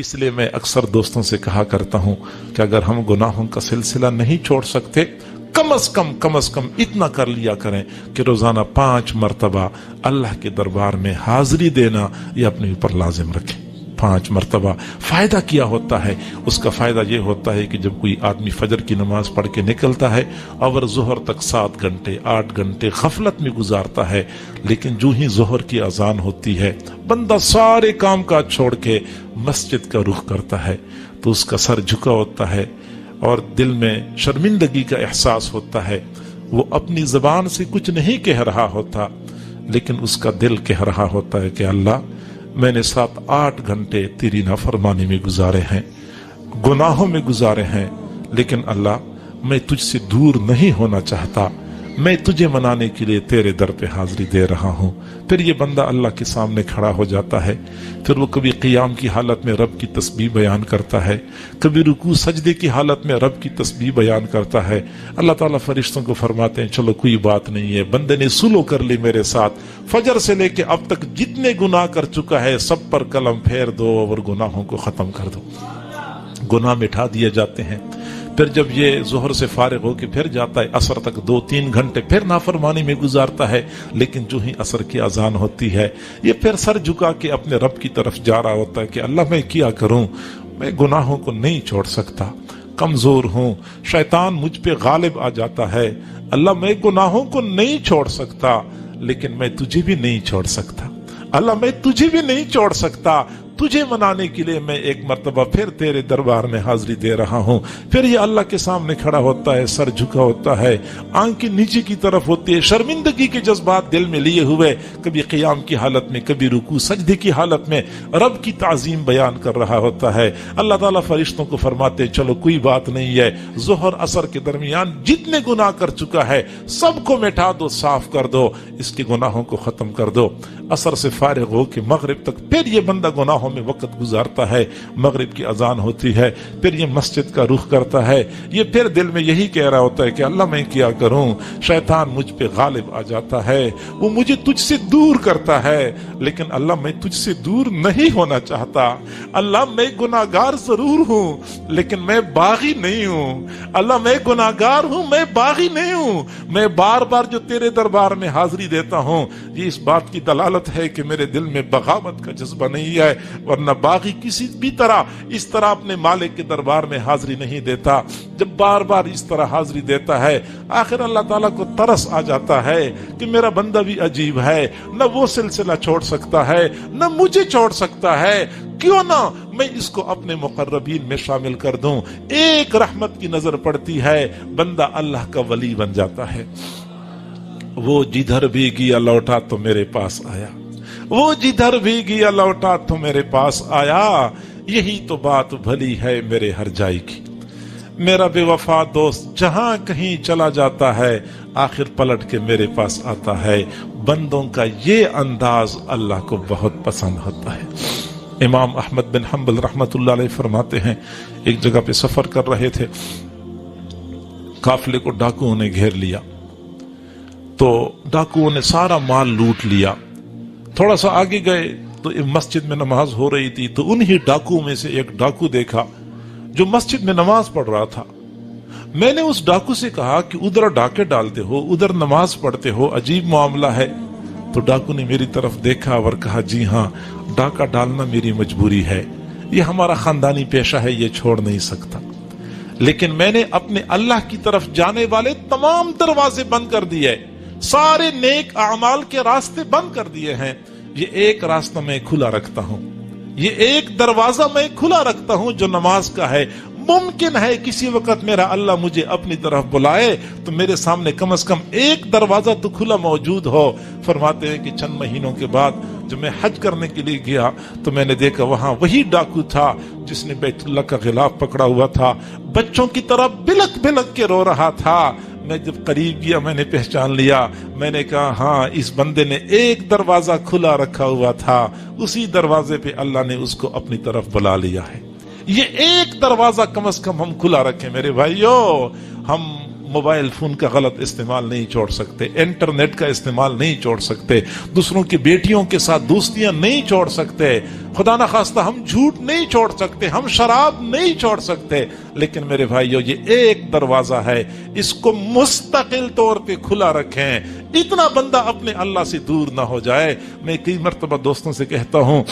اس لیے میں اکثر دوستوں سے کہا کرتا ہوں کہ اگر ہم گناہوں کا سلسلہ نہیں چھوڑ سکتے، کم از کم اتنا کر لیا کریں کہ روزانہ 5 مرتبہ اللہ کے دربار میں حاضری دینا یہ اپنے اوپر لازم رکھیں۔ 5 مرتبہ فائدہ کیا ہوتا ہے؟ اس کا فائدہ یہ ہوتا ہے کہ جب کوئی آدمی فجر کی نماز پڑھ کے نکلتا ہے اور ظہر تک 7 گھنٹے 8 گھنٹے غفلت میں گزارتا ہے، لیکن جو ہی ظہر کی اذان ہوتی ہے بندہ سارے کام کاج چھوڑ کے مسجد کا رخ کرتا ہے تو اس کا سر جھکا ہوتا ہے اور دل میں شرمندگی کا احساس ہوتا ہے۔ وہ اپنی زبان سے کچھ نہیں کہہ رہا ہوتا، لیکن اس کا دل کہہ رہا ہوتا ہے کہ اللہ، میں نے 7-8 گھنٹے تیری نافرمانی میں گزارے ہیں، گناہوں میں گزارے ہیں، لیکن اللہ میں تجھ سے دور نہیں ہونا چاہتا، میں تجھے منانے کے لیے تیرے در پہ حاضری دے رہا ہوں۔ پھر یہ بندہ اللہ کے سامنے کھڑا ہو جاتا ہے، پھر وہ کبھی قیام کی حالت میں رب کی تسبیح بیان کرتا ہے، کبھی رکوع سجدے کی حالت میں رب کی تسبیح بیان کرتا ہے۔ اللہ تعالیٰ فرشتوں کو فرماتے ہیں چلو کوئی بات نہیں ہے، بندے نے سلو کر لی میرے ساتھ، فجر سے لے کے اب تک جتنے گناہ کر چکا ہے سب پر قلم پھیر دو اور گناہوں کو ختم کر دو۔ گناہ مٹھا دیے جاتے ہیں۔ پھر جب یہ ظہر سے فارغ ہو کے پھر جاتا ہے عصر تک 2-3 گھنٹے پھر نافرمانی میں گزارتا ہے، لیکن جو ہی عصر کی اذان ہوتی ہے یہ پھر سر جھکا کے اپنے رب کی طرف جا رہا ہوتا ہے کہ اللہ میں کیا کروں، میں گناہوں کو نہیں چھوڑ سکتا، کمزور ہوں، شیطان مجھ پہ غالب آ جاتا ہے، اللہ میں گناہوں کو نہیں چھوڑ سکتا، لیکن میں تجھے بھی نہیں چھوڑ سکتا، اللہ میں تجھے بھی نہیں چھوڑ سکتا، تجھے منانے کے لیے میں ایک مرتبہ پھر تیرے دربار میں حاضری دے رہا ہوں۔ پھر یہ اللہ کے سامنے کھڑا ہوتا ہے، سر جھکا ہوتا ہے، آنکھیں نیچے کی طرف ہوتی ہے، شرمندگی کے جذبات دل میں لیے ہوئے کبھی قیام کی حالت میں کبھی رکوع سجدے کی حالت میں رب کی تعظیم بیان کر رہا ہوتا ہے۔ اللہ تعالیٰ فرشتوں کو فرماتے چلو کوئی بات نہیں ہے، ظہر عصر کے درمیان جتنے گناہ کر چکا ہے سب کو مٹا دو، صاف کر دو، اس کے گناہوں کو ختم کر دو۔ عصر سے فارغ ہو کے مغرب تک پھر یہ بندہ گناہوں میں وقت گزارتا ہے، مغرب کی اذان ہوتی ہے، پھر یہ مسجد کا رخ کرتا ہے، یہ پھر دل میں یہی کہہ رہا ہوتا ہے کہ اللہ میں کیا کروں، شیطان مجھ پہ غالب آ جاتا ہے، وہ مجھے تجھ سے دور کرتا ہے، لیکن اللہ میں تجھ سے دور نہیں ہونا چاہتا، اللہ میں گناہگار ضرور ہوں لیکن میں باغی نہیں ہوں، اللہ میں گناہگار ہوں میں باغی نہیں ہوں، میں بار بار جو تیرے دربار میں حاضری دیتا ہوں یہ اس بات کی دلالت ہے کہ میرے دل میں بغاوت کا جذبہ نہیں ہے، ورنہ باغی کسی بھی طرح اس طرح اپنے مالک کے دربار میں حاضری نہیں دیتا۔ جب بار بار اس طرح حاضری دیتا ہے آخر اللہ تعالیٰ کو ترس آ جاتا ہے کہ میرا بندہ بھی عجیب ہے، نہ وہ سلسلہ چھوڑ سکتا ہے نہ مجھے چھوڑ سکتا ہے، کیوں نہ میں اس کو اپنے مقربین میں شامل کر دوں۔ ایک رحمت کی نظر پڑتی ہے، بندہ اللہ کا ولی بن جاتا ہے۔ وہ جدھر بھی گیا لوٹا تو میرے پاس آیا، وہ جدھر بھی گیا لوٹا تو میرے پاس آیا، یہی تو بات بھلی ہے میرے ہر جائی کی۔ میرا بے وفا دوست جہاں کہیں چلا جاتا ہے آخر پلٹ کے میرے پاس آتا ہے۔ بندوں کا یہ انداز اللہ کو بہت پسند ہوتا ہے۔ امام احمد بن حنبل رحمت اللہ علیہ فرماتے ہیں ایک جگہ پہ سفر کر رہے تھے، قافلے کو ڈاکوؤں نے گھیر لیا، تو ڈاکوؤں نے سارا مال لوٹ لیا۔ تھوڑا سا آگے گئے تو مسجد میں نماز ہو رہی تھی، تو انہی ڈاکو میں سے ایک ڈاکو دیکھا جو مسجد میں نماز پڑھ رہا تھا۔ میں نے اس ڈاکو سے کہا کہ ادھر ڈاکے ڈالتے ہو، ادھر نماز پڑھتے ہو، عجیب معاملہ ہے۔ تو ڈاکو نے میری طرف دیکھا اور کہا جی ہاں، ڈاکہ ڈالنا میری مجبوری ہے، یہ ہمارا خاندانی پیشہ ہے، یہ چھوڑ نہیں سکتا، لیکن میں نے اپنے اللہ کی طرف جانے والے تمام دروازے بند کر دیے، سارے نیک اعمال کے راستے بند کر دیے ہیں، یہ ایک راستہ میں کھلا رکھتا ہوں، یہ ایک دروازہ میں کھلا رکھتا ہوں جو نماز کا ہے۔ ممکن ہے کسی وقت میرا اللہ مجھے اپنی طرف بلائے تو میرے سامنے کم از کم ایک دروازہ تو کھلا موجود ہو۔ فرماتے ہیں کہ چند مہینوں کے بعد جب میں حج کرنے کے لیے گیا تو میں نے دیکھا وہاں وہی ڈاکو تھا جس نے بیت اللہ کا غلاف پکڑا ہوا تھا، بچوں کی طرح بلک بلک کے رو رہا تھا۔ میں جب قریب گیا میں نے پہچان لیا، میں نے کہا ہاں اس بندے نے ایک دروازہ کھلا رکھا ہوا تھا، اسی دروازے پہ اللہ نے اس کو اپنی طرف بلا لیا ہے۔ یہ ایک دروازہ کم از کم ہم کھلا رکھیں میرے بھائیو۔ ہم موبائل فون کا غلط استعمال نہیں چھوڑ سکتے، انٹرنیٹ کا استعمال نہیں چھوڑ سکتے، دوسروں کی بیٹیوں کے ساتھ دوستیاں نہیں چھوڑ سکتے، خدا نہ خواستہ ہم جھوٹ نہیں چھوڑ سکتے، ہم شراب نہیں چھوڑ سکتے، لیکن میرے بھائیو یہ ایک دروازہ ہے، اس کو مستقل طور پہ کھلا رکھیں، اتنا بندہ اپنے اللہ سے دور نہ ہو جائے۔ میں کئی مرتبہ دوستوں سے کہتا ہوں،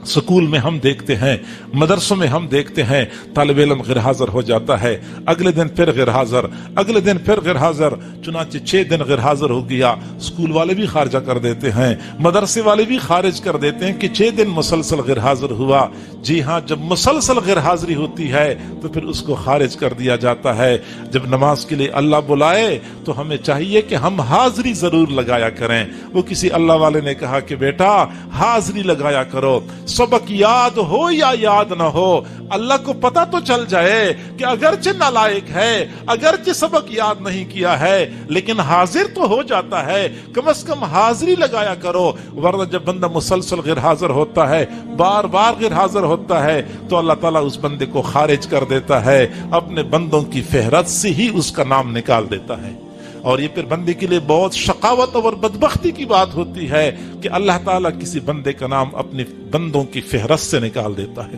سکول میں ہم دیکھتے ہیں، مدرسوں میں ہم دیکھتے ہیں، طالب علم غیر حاضر ہو جاتا ہے، اگلے دن پھر غیر حاضر، اگلے دن پھر غیر حاضر، چنانچہ 6 دن غیر حاضر ہو گیا، سکول والے بھی خارجہ کر دیتے ہیں، مدرسے والے بھی خارج کر دیتے ہیں کہ 6 دن مسلسل غیر حاضر ہوا۔ جی ہاں، جب مسلسل غیر حاضری ہوتی ہے تو پھر اس کو خارج کر دیا جاتا ہے۔ جب نماز کے لیے اللہ بلائے تو ہمیں چاہیے کہ ہم حاضری ضرور لگایا کریں۔ وہ کسی اللہ والے نے کہا کہ بیٹا حاضری لگایا کرو، سبق یاد ہو یا یاد نہ ہو، اللہ کو پتا تو چل جائے کہ اگرچہ نالائق ہے، اگرچہ سبق یاد نہیں کیا ہے، لیکن حاضر تو ہو جاتا ہے، کم از کم حاضری لگایا کرو۔ ورنہ جب بندہ مسلسل غیر حاضر ہوتا ہے، بار بار غیر حاضر ہوتا ہے، تو اللہ تعالیٰ اس بندے کو خارج کر دیتا ہے، اپنے بندوں کی فہرست سے ہی اس کا نام نکال دیتا ہے۔ اور یہ پھر بندے کے لیے بہت شقاوت اور بدبختی کی بات ہوتی ہے کہ اللہ تعالیٰ کسی بندے کا نام اپنے بندوں کی فہرست سے نکال دیتا ہے،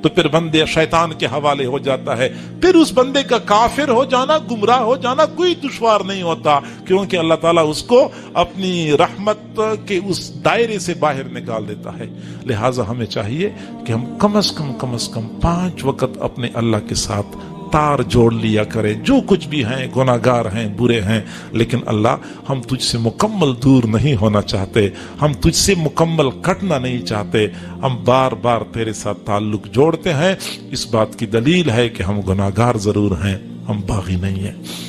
تو پھر بندے شیطان کے حوالے ہو جاتا ہے۔ پھر اس بندے کا کافر ہو جانا، گمراہ ہو جانا کوئی دشوار نہیں ہوتا، کیونکہ اللہ تعالیٰ اس کو اپنی رحمت کے اس دائرے سے باہر نکال دیتا ہے۔ لہٰذا ہمیں چاہیے کہ ہم کم از کم 5 وقت اپنے اللہ کے ساتھ تار جوڑ لیا کریں، جو کچھ بھی ہیں، گناہگار ہیں، برے ہیں، لیکن اللہ ہم تجھ سے مکمل دور نہیں ہونا چاہتے، ہم تجھ سے مکمل کٹنا نہیں چاہتے، ہم بار بار تیرے ساتھ تعلق جوڑتے ہیں۔ اس بات کی دلیل ہے کہ ہم گناہگار ضرور ہیں، ہم باغی نہیں ہیں۔